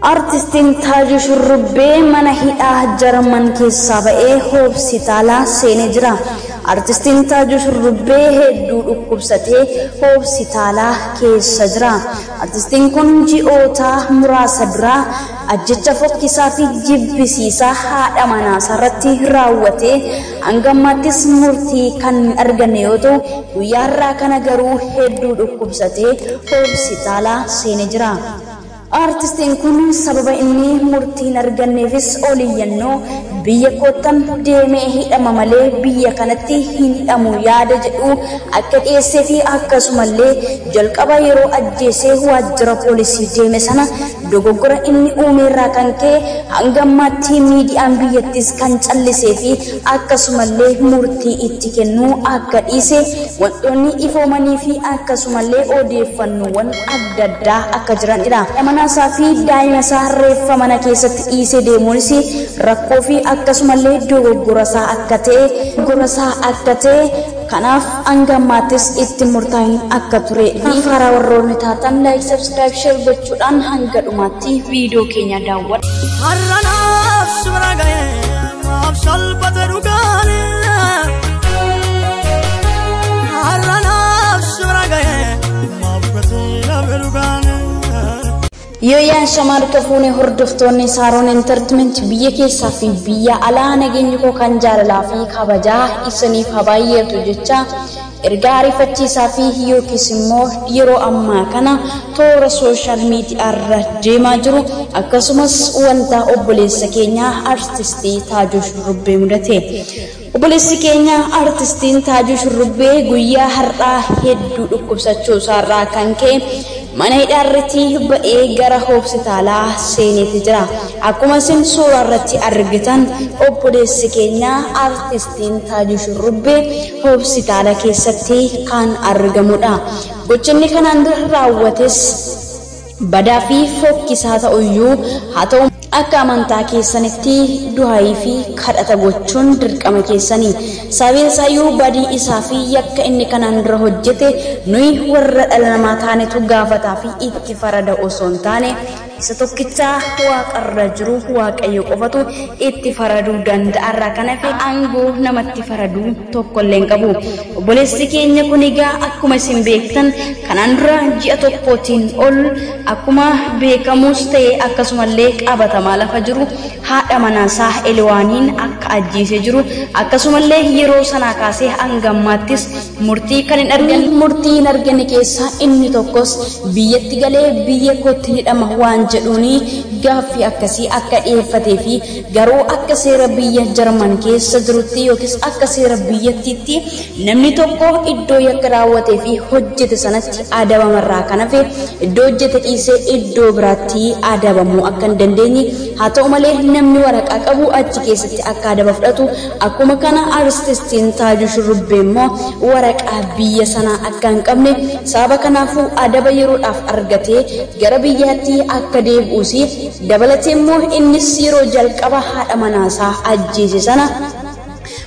Artistiin Taajuu Shurrubbee mana hidhaa Jarman keessaa ba'ee hospitaalaa seenee jira. Artistiin Taajuu Shurrubbee hedduu dhukkubsatee hospitaalaa keessa jira. Artistiin kun ji'oota muraasa dura ajjecha fokkisaa fi jibbisiisaa haadha manaasaa irratti raawwatee hanga ammaattis murtii kan arganne yoo ta'u, guyyaa har'aa kana garuu hedduu dhukkubsatee hospitaalaa seenee jira. Artistiin kun sababa inni murtiin arganneefis oliyyannoo biyya kootan deemee hidhama malee biyya kanatti hin hidhamu yaada jedhu akka dhiyeessee fi akkasumallee jalqaba yeroo ajjeesee waajjira poolisii deeme sana dogoggora inni uumeerraa kan ka'e hanga ammaatti miidiyaan biyyattis kan callisee fi akkasumallee murtii itti kennuu akka dhiise wantoonni ifoomanii fi akkasumallee odeeffannoowwan adda addaa akka jiranidha. Fi daa'ima isaa reeffa mana keessatti dhiisee deemuunis rakkoo fi akkasumallee dogoggora isaa akka ta'e kanaaf hanga ammaattis itti murtaa'in akka ture fi karaa warroonni taatan like subscribe share gochuudhaan hanga dhumaatti viidiyoo keenya daawwadha. Har'anaaf sura ga'ee maaf salphate dhugaani. Har'anaaf sura ga'ee maaf gatii dhugaani. Yooyaan shamar kafuune hordoftoonni Saaroon Entertainment biyya keessaa fi biyya alaa nageenyi koo kan jaalalaa fi kabajaa ibsaniif habaayyeetu jecha ergaa ariifachiisaa fi yookiis immoo yeroo ammaa kana toora sooshaal miidiyaa irra deemaa jiru akkasumas wanta obboleessa keenya artistii Taajuu Shurrubbee mudate. Obboleessi keenya artistiin Taajuu Shurrubbee guyyaa har'aa hedduu dhukkubsachuu isaarraa kan ka'e mana hidhaarratti ba'ee gara hospitaalaa seeneeti jira. Akkuma isin suuraa irratti argitan obboleessi keenya artistiin Taajuu Shurrubbee hospitaala keessatti kan argamudha. Gochinni kanaan dura raawwates badaa fi fokkisaa ta'uyyuu haa ta'u akka amantaa keessanitti du'aa fi kadhata gochuun dirqama keessanii. Sababni isaayyuu badii isaa fi yakka inni kanaan dura hojjete nuyi warra dhala namaa taanetu gaafataa fi itti farada osoo hin taane isa tokkicha waaqarra jiru Waaqayyo qofatu itti faraduu danda'a. Kanaaf aangoo namatti faraduu tokkollee hin qabu. Obboleessi keenya kun egaa akkuma isin beektan kanaan dura ji'a tokkootiin ol akkuma beekamus ta'e akkasumallee qabatamaa lafa jiru haadha manaasaa Eliwaaniin akka ajjeesee jiru akkasumallee yeroo sanaa kaasee hanga ammaattis murtii kan hin arganne murtii hin arganne keessaa inni tokkos biyyatti galee biyya kootti hidhama waan jedhuuni gaaffii akkasii akka dhiyeeffatee fi garuu akka seera biyya Jarman keessa jirutti yookiis akka seera biyyattiitti namni tokko iddoo yakka raawwatee fi hojjete sanatti adabamarraa kan hafe iddoo hojjete dhiisee iddoo biraatti adabamuu akka hin dandeenye haa ta'u malee namni waraqaa qabu achi keessatti akka adaba fudhatu akkuma kana artistiin Taajuu Shurrubbee immoo waraqaa biyya sanaa akka hin qabne sababa kanaafuu adaba yeroodhaaf argatee gara biyyaatti akka deebi'uusi dabalatee immoo innis yeroo jalqaba haadha manaasaa ajjeese sana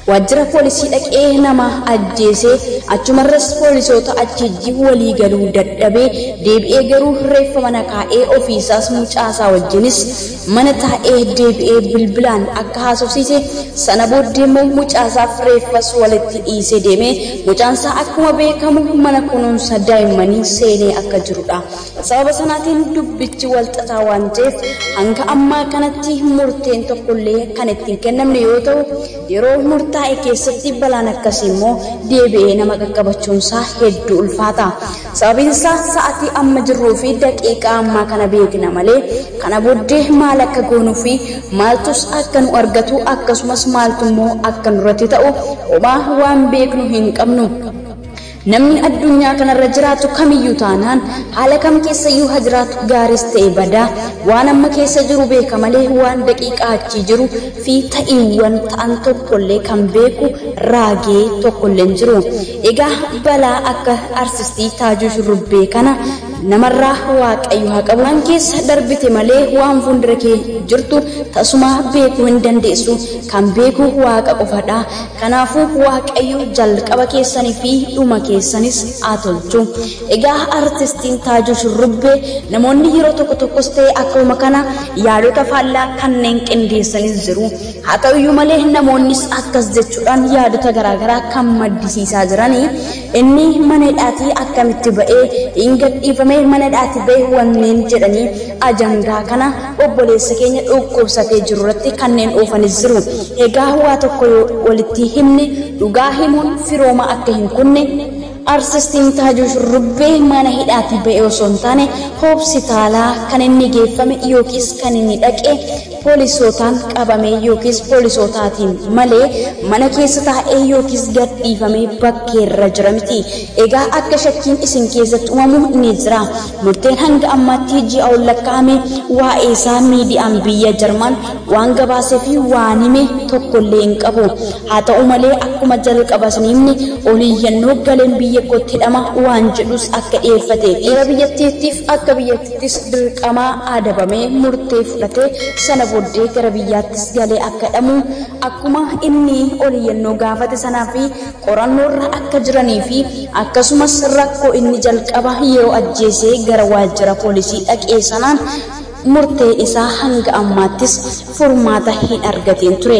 waajjira poolisii dhaqee nama ajjeesee achumarras poolisoota achiijii walii galuu dadhabee deebi'ee garuu reeffa mana kaa'ee ofiisaas mucaasaa wajjinis mana taa'ee deebi'ee bilbilaan akka haasofsiise sana booddee immoo mucaasaaf reeffas walitti dhiisee deemee mucaansaa akkuma beekamu mana kunuunsa daa'immanii seenee akka jirudha. Sababa sanaatiin dubbichi walxaxaa waan ta'eef hanga ammaa kanatti murteen tokkollee kan ittiin kennamne yoo ta'u yeroo murtaa'e keessatti balaan akkasii immoo deebi'ee nama qaqqabachuunsaa hedduu ulfaata. Sababiin isaa sa'aatii amma jirruu fi daqiiqaa ammaa kana beekna malee kana booddee maal akka goonuu fi maaltus akka nu argatu akkasumas maaltu immoo akka nurratti ta'u homaa waan beeknu hin qabnu. Namni addunyaa kanarra jiraatu kamiyyuu taanaan haala kam keessayyuu haa jiraatu gaaris ta'e badaa waan amma keessa jiru beeka malee waan daqiiqaa achii jiru fi ta'iiwwan ta'an tokkollee kan beeku raagee tokkollee hin jiru. Egaa balaa akka artistii Taajuu Shurrubbee kana namarraa Waaqayyo haa qabu. Waan keessa darbite malee waan fuuldura kee jirtu tasuma beekuu hin dandeessu. Kan beeku Waaqa qofadha. Kanaafuu Waaqayyo jalqaba keessanii fi dhuma keessanis haa tolchu. Egaa artistiin Taajuu Shurrubbee namoonni yeroo tokkos ta'e akkuma kana yaadota faallaa kanneen qindeessanis jiru. Haa ta'uyyuu malee namoonnis akkas jechuudhaan yaadota garaagaraa kan maddisiisaa jiranii. Inni mana hidhaatii akkamitti ba'ee hin gadhiifamee mana hidhaatii ba'ee wanneen jedhanii ajandaa kana obboleessa keenya dhukkubsatee jiru irratti kanneen oofanis jiru. Egaa waa tokko walitti himne dhugaa himuun firooma akka hin kunne artistiin Taajuu Shurrubbee mana hidhaatii ba'ee osoo hin taane hospitaalaa kan inni geeffame yookiis kan inni dhaqe poolisootaan qabame yookiis poolisootaan malee mana keessa taa'ee yookiis gadhiifamee bakkeerra jira miti. Egaa akka shakkiin isin keessatti uumamu ni jira. Murteen hanga ammaatti ji'a ol lakkaa'ame waa'ee isaa miidiyaan biyya Jarman waan gabaasee fi waan hime tokkollee hin qabu. Haa ta'u malee akkuma jalqaba isiniifni oliiyyannoo galeen biyya kootti hidhama waan jedhus akka dhiyeeffate dhiira biyyattiitiif akka biyyattiittis dirqamaa adabamee murtee fudhatee sana booddee gara biyyaattis galee akka hidhamu akkuma inni oliiyyannoo gaafate sanaa fi qorannoorra akka jiranii fi akkasumas rakkoo inni jalqaba yeroo ajjeesee gara waajjira poolisii dhaqee sanaan murtee isaa hanga ammaattis furmaata hin argateen ture.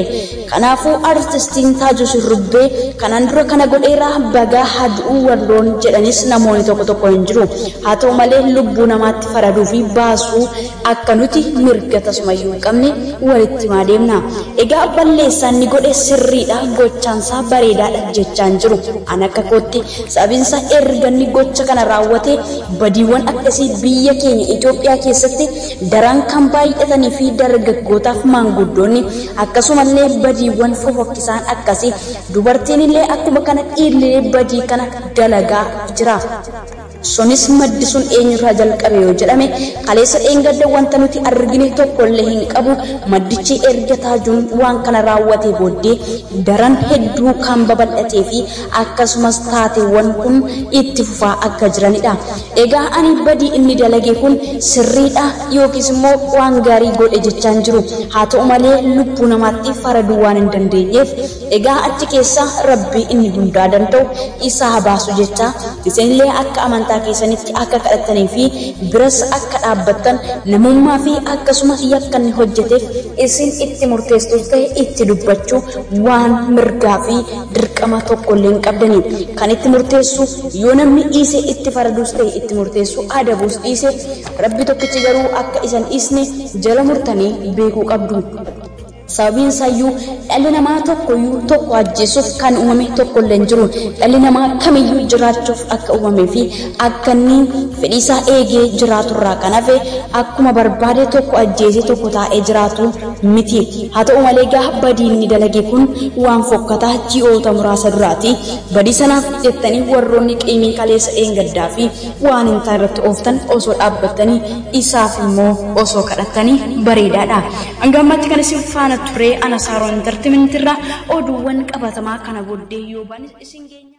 Kanaafuu artistiin Taajuu Shurrubbee kanaan dura kana godheera bagaa haduu warroon jedhanis namoonni tokko hin jiru. Haa ta'u malee lubbuu namaatti faraduu fi baasuu akka nuti mirga tasumayyuu hin qabne walitti himaa deemna. Egaa balleessaan ni godhe sirriidha gochaansaa bareedaadha jechaan jiru. An akka kootti sabiinsa erga inni gocha kana raawwate badiiwwan akkasii biyya keenya Itoophiyaa keessatti daran kan baay'atanii fi dargaggootaaf maanguddoonni akkasumallee badiiwwan fofokkisaan akkasii dubartiin illee akkuma kana dhiirlee badii kana dalagaa jira. Sunis maddi sun eenyurraa jalqabe yoo jedhame kaleessa dheengadda wanta nuti argine tokkollee hin qabu. Maddichi erga Taajuun waan kana raawwatee booddee daran hedduu kan babal'atee fi akkasumas taateewwan kun itti fufaa akka jiranidha. Egaa ani badii inni dalage kun sirriidha yookiis immoo waan gaarii godhe jechaan jiru. Haa ta'u malee lubbuu namaatti faraduu waan hin dandeenyeef egaa achi keessa Rabbii inni hundaa danda'u isaa baasu jecha isinillee akka amantaa keessanitti akka kadhattanii fi biras akka dhaabbattan namummaa fi akkasumas yakka inni hojjeteef isin itti murteessuuf ta'e itti dubbachuu waan mirgaa fi dirqama tokkollee hin qabdanii. Kan itti murteessu yoo namni dhiise itti faraduus ta'e itti murteessu adabuus dhiise Rabbi tokkichi garuu akka isan dhiisne jala murtanii beekuu qabdu. Sababiin sayyuu dhalli namaa tokko ajjeesuuf kan uumame tokkollee hin jiru. Dhalli namaa kamiyyuu jiraachuuf akka uumamee fi akka inni fedhii isaa eegee jiraaturraa kan hafe akkuma barbaade tokko ajjeesee tokko taa'ee jiraatu miti. Haa ta'u malee badii inni dalage kun waan fokkataa ji'oota muraasa duraati. Badii sanaaf jettanii warroonni qiimii kaleessa dheengaddaa fi waan hin taane irratti ooftan osoo dhaabbattanii isaaf immoo osoo kadhattanii bareedaadha. Hanga ammaatti kan isin faana ture ana Saaroon Entertainment irraa oduuwwan qabatamaa kana booddee yoo baanis isin geenya.